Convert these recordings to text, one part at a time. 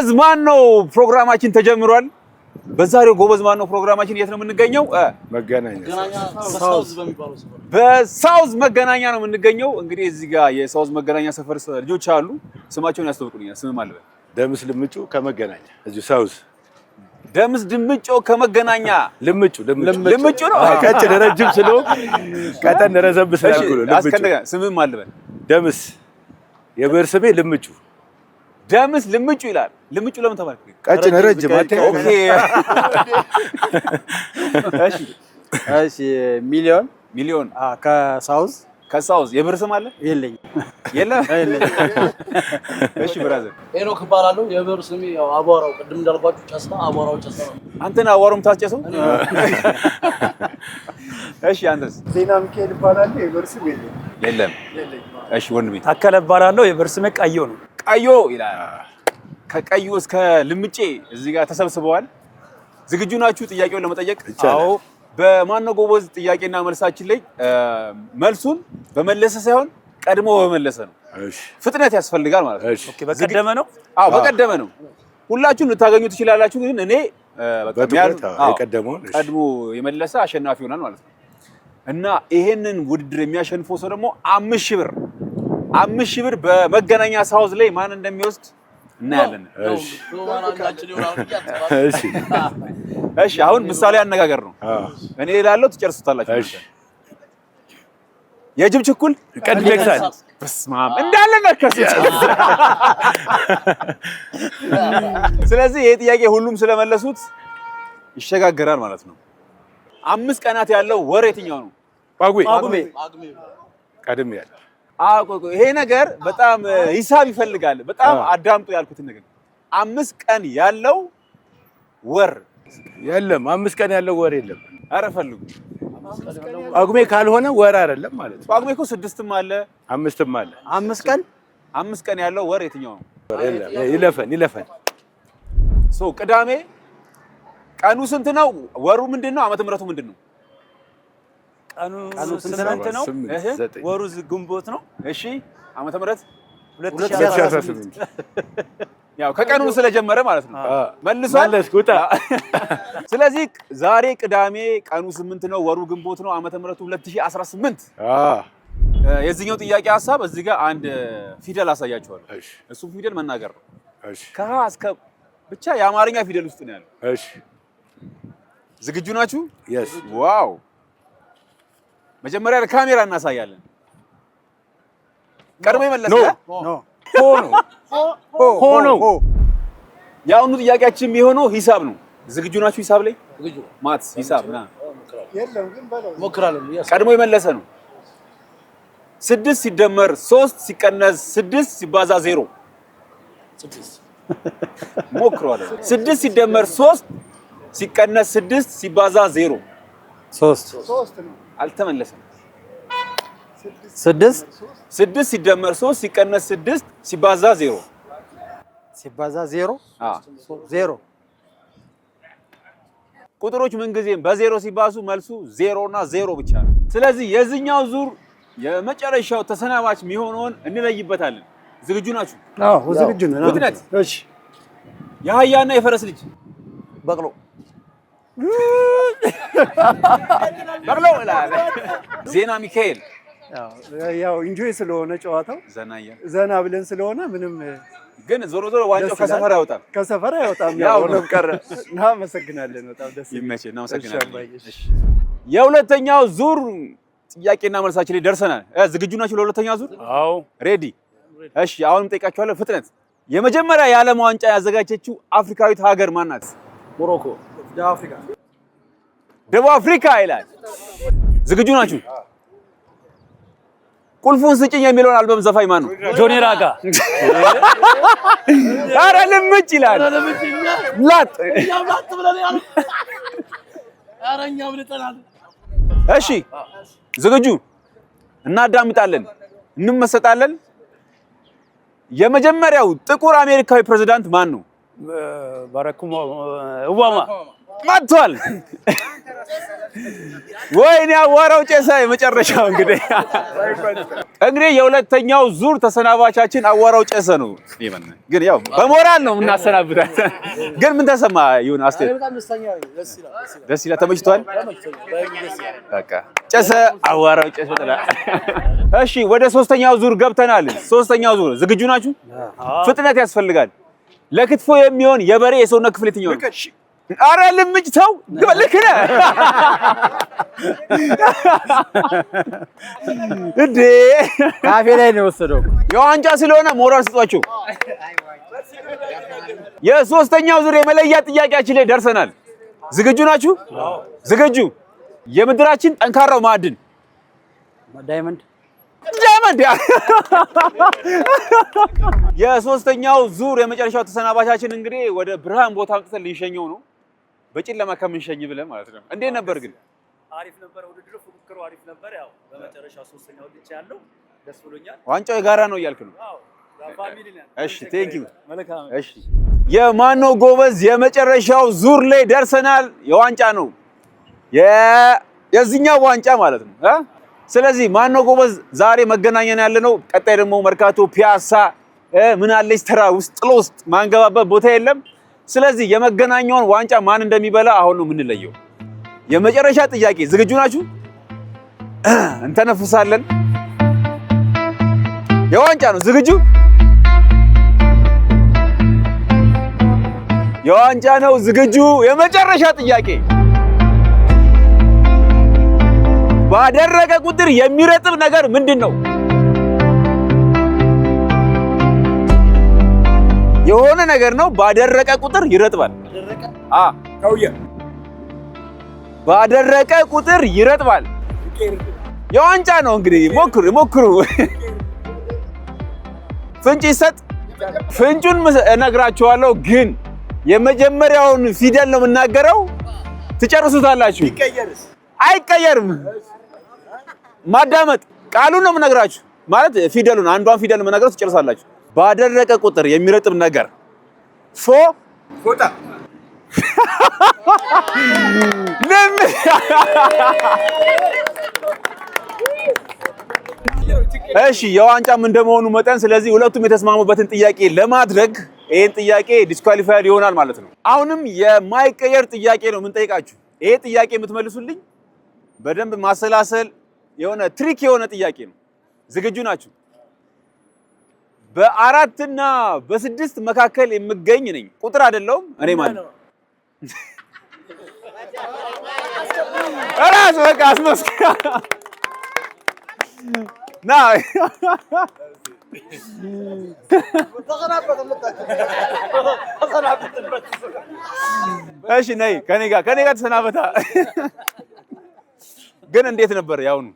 ጎበዝ ማን ነው ፕሮግራማችን ተጀምሯል። በዛሬው ጎበዝ ማን ነው ፕሮግራማችን የት ነው የምንገኘው? መገናኛ በሳውዝ መገናኛ ነው የምንገኘው። እንግዲህ እዚህ ጋር የሳውዝ መገናኛ ሰፈር ልጆች አሉ። ስማቸውን ያስተዋውቁልኛል። ስም ማለት ነው? ደምስ ልምጩ ከመገናኛ እዚሁ ሳውዝ። ደምስ ድምጮ ከመገናኛ። ልምጩ ነው። ቀጭን ረጅም ስለሆነ ቀጠን ረዘብ ስላልኩ ነው ልምጩ። ስምም ማለት ነው? ደምስ የብዕር ስሜ ልምጩ። ደምስ ልምጩ ይላል። ልምጩ ለምን ተባልክ? ቀጭን ረጅም አትይ። ኦኬ እሺ ሚሊዮን ከሳውዝ የብዕር ስም አለ? የለም። እሺ ብራዘር ሄኖክ እባላለሁ። የብዕር ስሜ ያው አቧራው፣ ቅድም እንዳልኳችሁ ጨስታ አቧራው ጨስታ ነው። አንተና አቧራውም ታስጨሰው? እሺ አንተስ? ዜና ሚካኤል እባላለሁ። የብዕር ስም የለም። እሺ ወንድሜ? ታከለ እባላለሁ። የብዕር ስሜ ቀዮ ነው። ቀዮ ይላል። ከቀዩ እስከ ልምጬ እዚህ ጋር ተሰብስበዋል። ዝግጁ ናችሁ ጥያቄውን ለመጠየቅ? አዎ። በማነው ጎበዝ ጥያቄና መልሳችን ላይ መልሱን በመለሰ ሳይሆን ቀድሞ በመለሰ ነው። እሺ ፍጥነት ያስፈልጋል ማለት ነው። ኦኬ በቀደመ ነው? አዎ በቀደመ ነው። ሁላችሁም ልታገኙ ትችላላችሁ፣ ግን እኔ ቀድሞ የመለሰ አሸናፊ ይሆናል ማለት ነው። እና ይሄንን ውድድር የሚያሸንፈው ሰው ደግሞ 5,000 ብር በመገናኛ ሳውዝ ላይ ማን እንደሚወስድ እናያለን። እሺ አሁን ምሳሌ አነጋገር ነው። እኔ እላለሁ ትጨርሱታላችሁ። እሺ የጅብ ችኩል ቀድሞ ይክሳል። በስመ አብ እንዳለ ነከሱ። ስለዚህ ይሄ ጥያቄ ሁሉም ስለመለሱት ይሸጋገራል ማለት ነው። 5 ቀናት ያለው ወር የትኛው ነው? ጳጉሜ። ቀድም ያለ ይሄ ነገር በጣም ሂሳብ ይፈልጋል። በጣም አዳምጡ ያልኩትን ነገር 5 ቀን ያለው ወር የለም። 5 ቀን ያለው ወር የለም። ኧረ ፈልጉ። ጳጉሜ ካልሆነ ወር አይደለም ማለት ነው። ጳጉሜ እኮ 6ም አለ 5ም አለ። 5 ቀን ያለው ወር የትኛው ነው? ይለፈን። ቅዳሜ ቀኑ ስንት ነው? ወሩ ምንድነው? ዓመተ ምሕረቱ ምንድነው? ቀኑ ስንት ነው? ወሩ ግንቦት ነው። እሺ ዓመተ ምሕረት 2018 ያው ከቀኑ ስለጀመረ ማለት ነው። መልሷል። ስለዚህ ዛሬ ቅዳሜ ቀኑ 8 ነው፣ ወሩ ግንቦት ነው፣ ዓመተ ምሕረቱ 2018። የዚህኛው ጥያቄ ሐሳብ እዚህ ጋር አንድ ፊደል አሳያችኋለሁ። እሱ ፊደል መናገር ነው። ከሀ እስከ ብቻ የአማርኛ ፊደል ውስጥ ነው ያለው። እሺ ዝግጁ ናችሁ? yes ዋው መጀመሪያ ለካሜራ እናሳያለን። ቀድሞ የመለሰ ነው። የአሁኑ ጥያቄያችን የሚሆነው ሂሳብ ነው። ዝግጁ ናችሁ? ሂሳብ ላይ ማትስ ሂሳብ ና የለም ግን በለው ሞክራለሁ። ቀድሞ የመለሰ ነው። 6 ሲደመር 3 ሲቀነስ 6 ሲባዛ 0 ሞክሯል። 6 ሲደመር 3 ሲቀነስ 6 ሲባዛ 0 3 ነው። አልተመለሰም። 6 ሲደመር 3 ሲቀነስ 6 ሲባዛ 0 0 ቁጥሮች ምንጊዜም በ0 ሲባዙ መልሱ 0 እና 0 ብቻ ነው። ስለዚህ የዚህኛው ዙር የመጨረሻው ተሰናባች የሚሆነውን እንለይበታለን። ዝግጁ ናችሁ? አዎ ዝግጁ ነን። ፍጥነት። እሺ የአህያና የፈረስ ልጅ በቅሎ ይላል። ዜና ሚካኤል ያው ኢንጆይ ስለሆነ ጨዋታው ዘና ብለን ስለሆነ ምንም ግን ዞሮ ዋንጫው ከሰፈር አይወጣም። ያው ነው ቀረ። እናመሰግናለን። በጣም ደስ ይመችህ። እናመሰግናለን። የሁለተኛው ዙር ጥያቄና መልሳችን ላይ ደርሰናል። ዝግጁ ናችሁ ለሁለተኛው ዙር? አዎ ሬዲ። እሺ አሁንም ጠይቃችኋለሁ። ፍጥነት። የመጀመሪያ የዓለም ዋንጫ ያዘጋጀችው አፍሪካዊት ሀገር ማን ናት? ሞሮኮ። ደቡብ አፍሪካ ይላል። ዝግጁ ናችሁ? ቁልፉን ስጭኝ የሚለውን አልበም ዘፋኝ ማን ነው? ጆኒ ራጋ። ኧረ ልምጭ ይላል። ላጥ እሺ ዝግጁ? እናዳምጣለን፣ እንመሰጣለን። የመጀመሪያው ጥቁር አሜሪካዊ ፕሬዝዳንት ማን ነው? ባራክ ኦባማ። መጥቷል። ወይኔ አዋራው ጨሳ። የመጨረሻው እንግዲህ እንግዲህ የሁለተኛው ዙር ተሰናባቻችን አዋራው ጨሰ ነው። ግን ያው በሞራል ነው የምናሰናብታት። ግን ምን ተሰማ? ይሁን አስተያየት ደስ ይላል። ተመችቷል? በቃ ጨሰ፣ አዋራው ጨሰ ጥላ። እሺ ወደ ሶስተኛው ዙር ገብተናል። ሶስተኛው ዙር ዝግጁ ናችሁ? ፍጥነት ያስፈልጋል። ለክትፎ የሚሆን የበሬ የሰውነት ክፍል የትኛው ነው? አረ ልምጭ ተው፣ ልክ ነህ እንዴ? ካፌ ላይ ነው የወሰደው። የዋንጫ ስለሆነ ሞራል ስጧቸው። የሶስተኛው ዙር የመለያ ጥያቄያችን ላይ ደርሰናል። ዝግጁ ናችሁ? ዝግጁ። የምድራችን ጠንካራው ማዕድን ዳይመንድ። የሶስተኛው ዙር የመጨረሻው ተሰናባቻችን እንግዲህ ወደ ብርሃን ቦታ አምጥተን ልንሸኘው ነው። በጨለማ ከምንሸኝ ብለን ማለት ነው። እንዴት ነበር ግን? አሪፍ ነበር። ውድድሩ ፉክክሩ አሪፍ ነበር። ያው በመጨረሻው ሶስተኛው ልጅ ያለው ደስ ብሎኛል። ዋንጫው የጋራ ነው እያልክ ነው? አዎ ፋሚሊ ነን። እሺ ቴንክ ዩ። መልካም። እሺ የማነው ጎበዝ የመጨረሻው ዙር ላይ ደርሰናል። የዋንጫ ነው የዚህኛው ዋንጫ ማለት ነው። ስለዚህ ማነው ጎበዝ ዛሬ መገናኛ ነው ያለነው። ቀጣይ ደግሞ መርካቶ ፒያሳ ምን አለች ተራ ውስጥ ለውስጥ ማንገባበት ቦታ የለም። ስለዚህ የመገናኛውን ዋንጫ ማን እንደሚበላ አሁን ነው የምንለየው። የመጨረሻ ጥያቄ ዝግጁ ናችሁ? እንተነፍሳለን። የዋንጫ ነው። ዝግጁ? የዋንጫ ነው። ዝግጁ? የመጨረሻ ጥያቄ ባደረቀ ቁጥር የሚረጥብ ነገር ምንድን ነው? የሆነ ነገር ነው። ባደረቀ ቁጥር ይረጥባል። ባደረቀ ቁጥር ይረጥባል። የዋንጫ ነው እንግዲህ ሞክሩ። ፍንጭ ይሰጥ። ፍንጩን እነግራችኋለሁ፣ ግን የመጀመሪያውን ፊደል ነው የምናገረው። ትጨርሱታላችሁ። አይቀየርም። ማዳመጥ። ቃሉን ነው የምነግራችሁ ማለት ፊደሉን፣ አንዷን ፊደል የምነግራችሁ ትጨርሳላችሁ። ባደረቀ ቁጥር የሚረጥብ ነገር ፎጣ። እሺ የዋንጫም እንደመሆኑ መጠን ስለዚህ ሁለቱም የተስማሙበትን ጥያቄ ለማድረግ ይሄን ጥያቄ ዲስኳሊፋይድ ይሆናል ማለት ነው። አሁንም የማይቀየር ጥያቄ ነው የምንጠይቃችሁ። ይሄ ጥያቄ የምትመልሱልኝ በደንብ ማሰላሰል የሆነ ትሪክ የሆነ ጥያቄ ነው። ዝግጁ ናችሁ? በ4 እና በ6 መካከል የምገኝ ነኝ። ቁጥር አይደለሁም። እኔ ማለት ነው እራስ በቃ አስመስካ ና እሺ ነይ ከኔ ጋር ተሰናበታ። ግን እንዴት ነበር ያውኑ?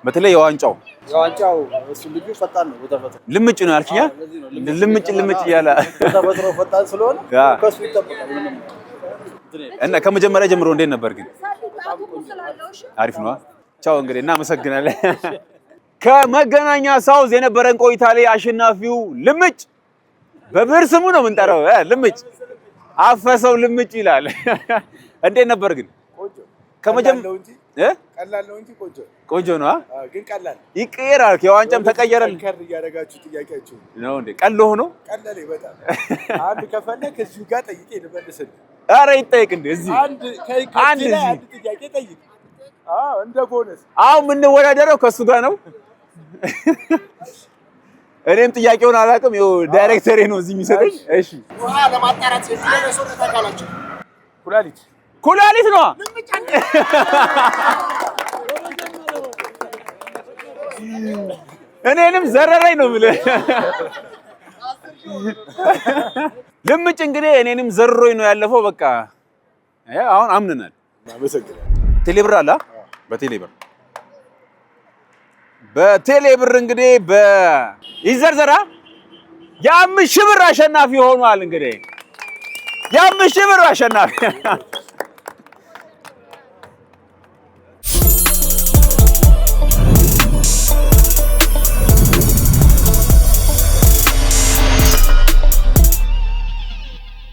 በተለይ የዋንጫው እሱ ልጁ ፈጣን ነው። በተፈጥሮ ልምጭ ነው ያልሽኛ? ልምጭ እያለ በተፈጥሮ ፈጣን ስለሆነ ከሱ ይጠበቃል። እና ከመጀመሪያ ጀምሮ እንዴት ነበር ግን? አሪፍ ነው። ቻው እንግዲህ እናመሰግናለን። ከመገናኛ ሳውዝ የነበረን ቆይታ ላይ አሸናፊው ልምጭ በብር ስሙ ነው የምንጠራው። ልምጭ አፈሰው ልምጭ ይላል። እንዴት ነበር ግን? ቀላል ነው እንጂ ቆንጆ ነው። ግን ቀላል ይቀየራል። የዋንጫም ተቀየረል ከር ያደረጋችሁ ጥያቄያችሁ ነው እንዴ? ቀሎ ሆኖ ቀለለ በጣም አንድ ከፈለክ እዚሁ ጋር ጠይቄ ልመልስልህ። ኧረ ይጠይቅ እንዴ እዚህ አንድ ጥያቄ ጠይቅ። እንደ ቦነስ አሁን የምንወዳደረው ከሱ ጋር ነው። እኔም ጥያቄውን አላውቅም። ይኸው ዳይሬክተሬ ነው እዚህ የሚሰጠኝ። እሺ ውሃ ለማጣራት የሰውነት አካላችን ኩላሊት ነው። እኔንም ዘረረኝ ነው የምልህ። ልምጭ እንግዲህ እኔንም ዘርሮኝ ነው ያለፈው። በቃ አሁን አምነናል። ቴሌብር አለ። በቴሌብር እንግዲህ ይዘርዘራ የ5,000 ብር አሸናፊ ሆኗል። እንግዲህ የ5,000 ብር አሸናፊ